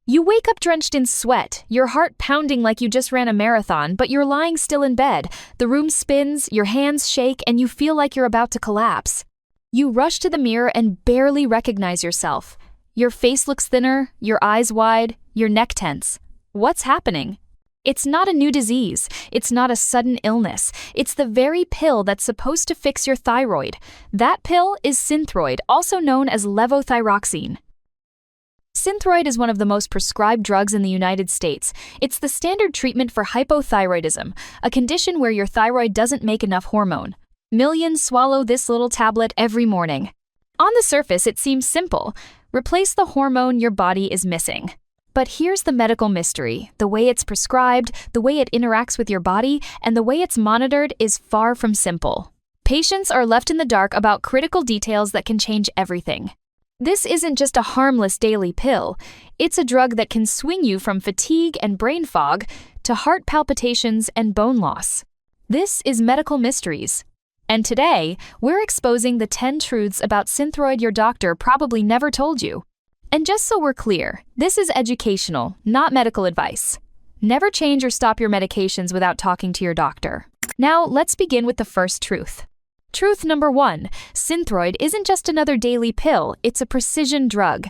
You wake up drenched in sweat, your heart pounding like you just ran a marathon, but you're lying still in bed. The room spins, your hands shake, and you feel like you're about to collapse. You rush to the mirror and barely recognize yourself. Your face looks thinner, your eyes wide, your neck tense. What's happening? It's not a new disease. It's not a sudden illness. It's the very pill that's supposed to fix your thyroid. That pill is SYNTHROID, also known as levothyroxine. SYNTHROID is one of the most prescribed drugs in the United States. It's the standard treatment for hypothyroidism, a condition where your thyroid doesn't make enough hormone. Millions swallow this little tablet every morning. On the surface, it seems simple. Replace the hormone your body is missing. But here's the medical mystery. The way it's prescribed, the way it interacts with your body, and the way it's monitored is far from simple. Patients are left in the dark about critical details that can change everything. This isn't just a harmless daily pill. It's a drug that can swing you from fatigue and brain fog to heart palpitations and bone loss. This is Medical Mysteries. And today, we're exposing the 10 truths about SYNTHROID your doctor probably never told you. And just so we're clear, this is educational, not medical advice. Never change or stop your medications without talking to your doctor. Now, let's begin with the first truth. Truth number 1, SYNTHROID isn't just another daily pill, it's a precision drug.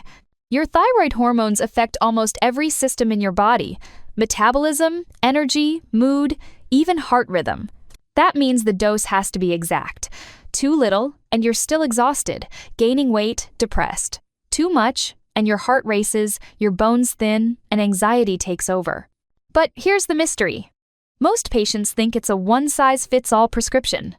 Your thyroid hormones affect almost every system in your body: metabolism, energy, mood, even heart rhythm. That means the dose has to be exact. Too little, and you're still exhausted, gaining weight, depressed. Too much, and your heart races, your bones thin, and anxiety takes over. But here's the mystery. Most patients think it's a one-size-fits-all prescription.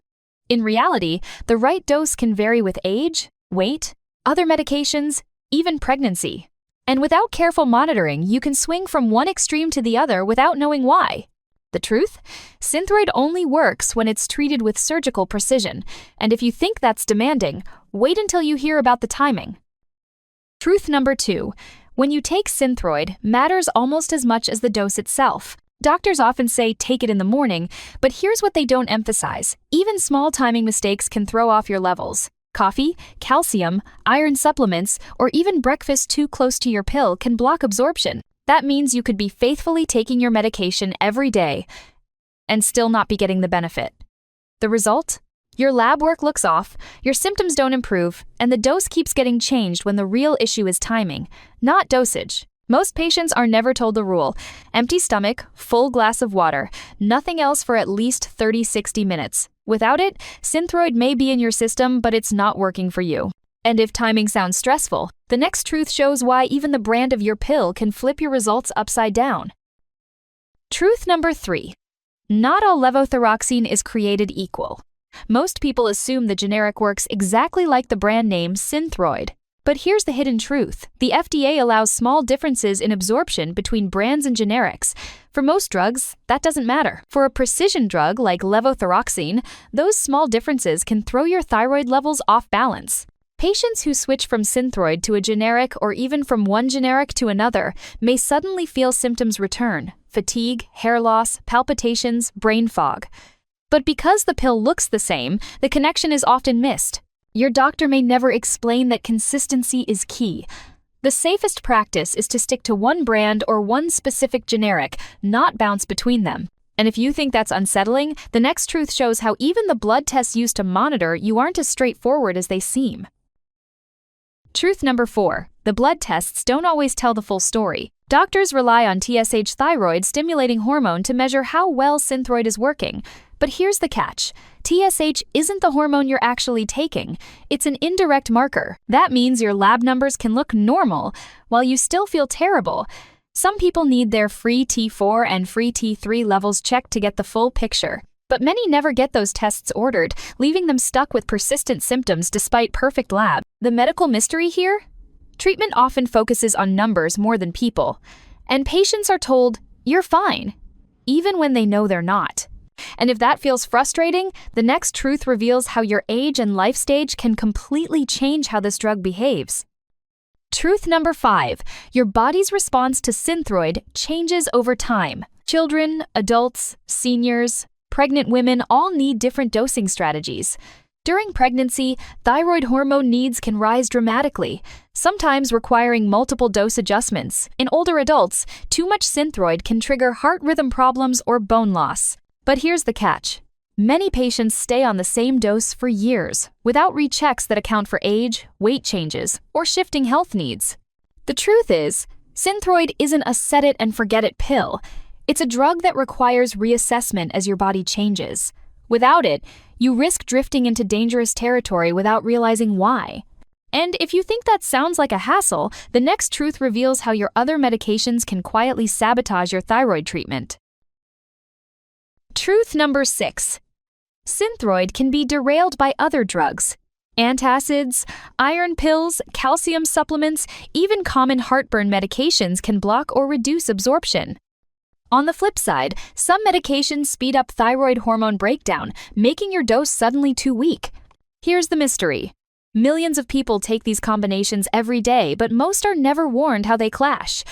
In reality, the right dose can vary with age, weight, other medications, even pregnancy. And without careful monitoring, you can swing from one extreme to the other without knowing why. The truth? SYNTHROID only works when it's treated with surgical precision, and if you think that's demanding, wait until you hear about the timing. Truth number 2. When you take SYNTHROID, matters almost as much as the dose itself. Doctors often say take it in the morning, but here's what they don't emphasize. Even small timing mistakes can throw off your levels. Coffee, calcium, iron supplements, or even breakfast too close to your pill can block absorption. That means you could be faithfully taking your medication every day and still not be getting the benefit. The result? Your lab work looks off, your symptoms don't improve, and the dose keeps getting changed when the real issue is timing, not dosage. Most patients are never told the rule: empty stomach, full glass of water, nothing else for at least 30-60 minutes. Without it, SYNTHROID may be in your system, but it's not working for you. And if timing sounds stressful, the next truth shows why even the brand of your pill can flip your results upside down. Truth number 3. Not all levothyroxine is created equal. Most people assume the generic works exactly like the brand name SYNTHROID. But here's the hidden truth. The FDA allows small differences in absorption between brands and generics. For most drugs, that doesn't matter. For a precision drug like levothyroxine, those small differences can throw your thyroid levels off balance. Patients who switch from SYNTHROID to a generic or even from one generic to another may suddenly feel symptoms return: fatigue, hair loss, palpitations, brain fog. But because the pill looks the same, the connection is often missed. Your doctor may never explain that consistency is key. The safest practice is to stick to one brand or one specific generic, not bounce between them. And if you think that's unsettling, the next truth shows how even the blood tests used to monitor you aren't as straightforward as they seem. Truth number 4. The blood tests don't always tell the full story. Doctors rely on TSH, thyroid stimulating hormone, to measure how well SYNTHROID is working. But here's the catch. TSH isn't the hormone you're actually taking. It's an indirect marker. That means your lab numbers can look normal while you still feel terrible. Some people need their free T4 and free T3 levels checked to get the full picture. But many never get those tests ordered, leaving them stuck with persistent symptoms despite perfect lab. The medical mystery here? Treatment often focuses on numbers more than people. And patients are told, "You're fine," even when they know they're not. And if that feels frustrating, the next truth reveals how your age and life stage can completely change how this drug behaves. Truth number 5. Your body's response to SYNTHROID changes over time. Children, adults, seniors, pregnant women all need different dosing strategies. During pregnancy, thyroid hormone needs can rise dramatically, sometimes requiring multiple dose adjustments. In older adults, too much Synthroid can trigger heart rhythm problems or bone loss. But here's the catch. Many patients stay on the same dose for years, without rechecks that account for age, weight changes, or shifting health needs. The truth is, Synthroid isn't a set-it-and-forget-it pill. It's a drug that requires reassessment as your body changes. Without it, you risk drifting into dangerous territory without realizing why. And if you think that sounds like a hassle, the next truth reveals how your other medications can quietly sabotage your thyroid treatment. Truth number 6. Synthroid can be derailed by other drugs. Antacids, iron pills, calcium supplements, even common heartburn medications can block or reduce absorption. On the flip side, some medications speed up thyroid hormone breakdown, making your dose suddenly too weak. Here's the mystery. Millions of people take these combinations every day, but most are never warned how they clash.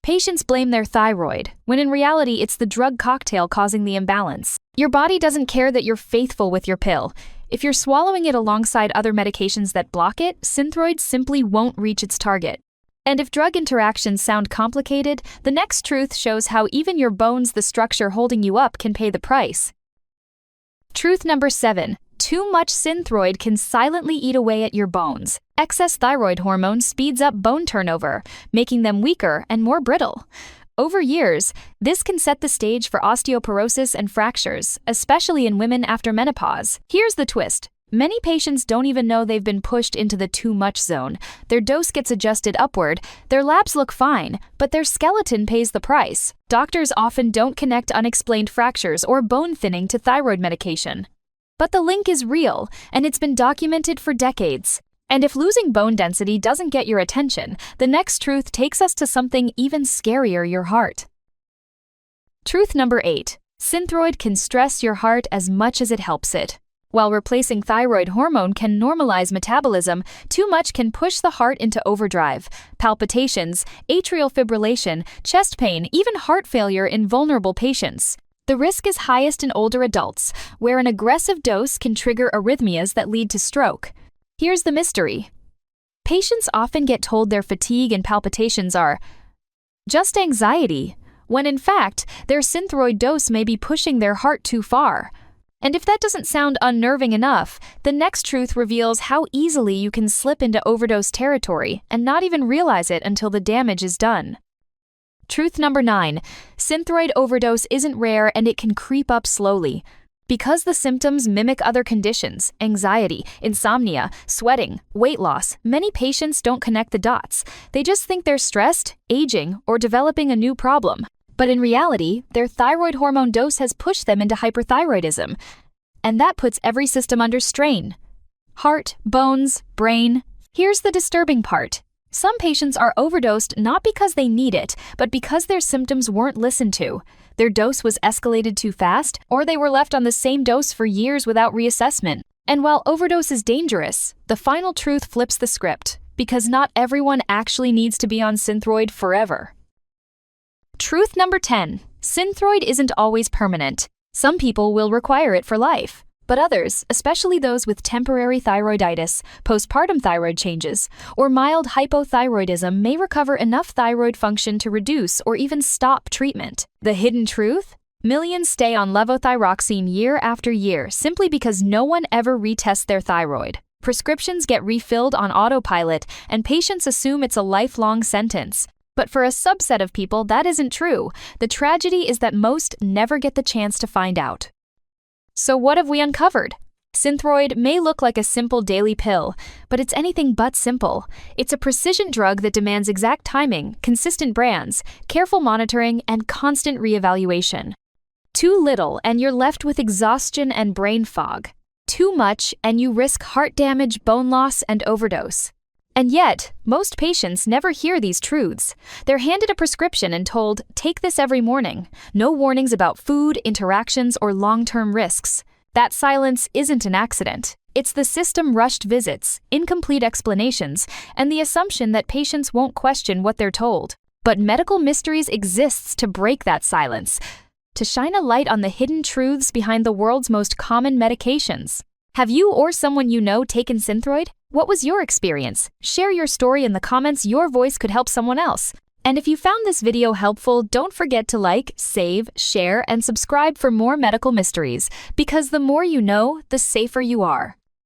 Patients blame their thyroid, when in reality it's the drug cocktail causing the imbalance. Your body doesn't care that you're faithful with your pill. If you're swallowing it alongside other medications that block it, Synthroid simply won't reach its target. And if drug interactions sound complicated, the next truth shows how even your bones, the structure holding you up, can pay the price. Truth number 7. Too much Synthroid can silently eat away at your bones. Excess thyroid hormone speeds up bone turnover, making them weaker and more brittle. Over years, this can set the stage for osteoporosis and fractures, especially in women after menopause. Here's the twist. Many patients don't even know they've been pushed into the too much zone. Their dose gets adjusted upward, their labs look fine, but their skeleton pays the price. Doctors often don't connect unexplained fractures or bone thinning to thyroid medication. But the link is real, and it's been documented for decades. And if losing bone density doesn't get your attention, the next truth takes us to something even scarier: your heart. Truth number 8. Synthroid can stress your heart as much as it helps it. While replacing thyroid hormone can normalize metabolism, too much can push the heart into overdrive. Palpitations, atrial fibrillation, chest pain, even heart failure in vulnerable patients. The risk is highest in older adults, where an aggressive dose can trigger arrhythmias that lead to stroke. Here's the mystery. Patients often get told their fatigue and palpitations are just anxiety, when in fact, their Synthroid dose may be pushing their heart too far. And if that doesn't sound unnerving enough, the next truth reveals how easily you can slip into overdose territory and not even realize it until the damage is done. Truth number 9. Synthroid overdose isn't rare and it can creep up slowly. Because the symptoms mimic other conditions, anxiety, insomnia, sweating, weight loss, many patients don't connect the dots. They just think they're stressed, aging, or developing a new problem. But in reality, their thyroid hormone dose has pushed them into hyperthyroidism. And that puts every system under strain. Heart, bones, brain. Here's the disturbing part. Some patients are overdosed not because they need it, but because their symptoms weren't listened to. Their dose was escalated too fast, or they were left on the same dose for years without reassessment. And while overdose is dangerous, the final truth flips the script, because not everyone actually needs to be on Synthroid forever. Truth number 10. Synthroid isn't always permanent. Some people will require it for life, but others, especially those with temporary thyroiditis, postpartum thyroid changes, or mild hypothyroidism, may recover enough thyroid function to reduce or even stop treatment. The hidden truth? Millions stay on levothyroxine year after year simply because no one ever retests their thyroid. Prescriptions get refilled on autopilot, and patients assume it's a lifelong sentence. But for a subset of people, that isn't true. The tragedy is that most never get the chance to find out. So what have we uncovered? Synthroid may look like a simple daily pill, but it's anything but simple. It's a precision drug that demands exact timing, consistent brands, careful monitoring, and constant reevaluation. Too little, and you're left with exhaustion and brain fog. Too much, and you risk heart damage, bone loss, and overdose. And yet, most patients never hear these truths. They're handed a prescription and told, take this every morning. No warnings about food, interactions, or long-term risks. That silence isn't an accident. It's the system rushed visits, incomplete explanations, and the assumption that patients won't question what they're told. But Medical Mysteries exists to break that silence, to shine a light on the hidden truths behind the world's most common medications. Have you or someone you know taken SYNTHROID? What was your experience? Share your story in the comments. Your voice could help someone else. And if you found this video helpful, don't forget to like, save, share, and subscribe for more medical mysteries, because the more you know, the safer you are.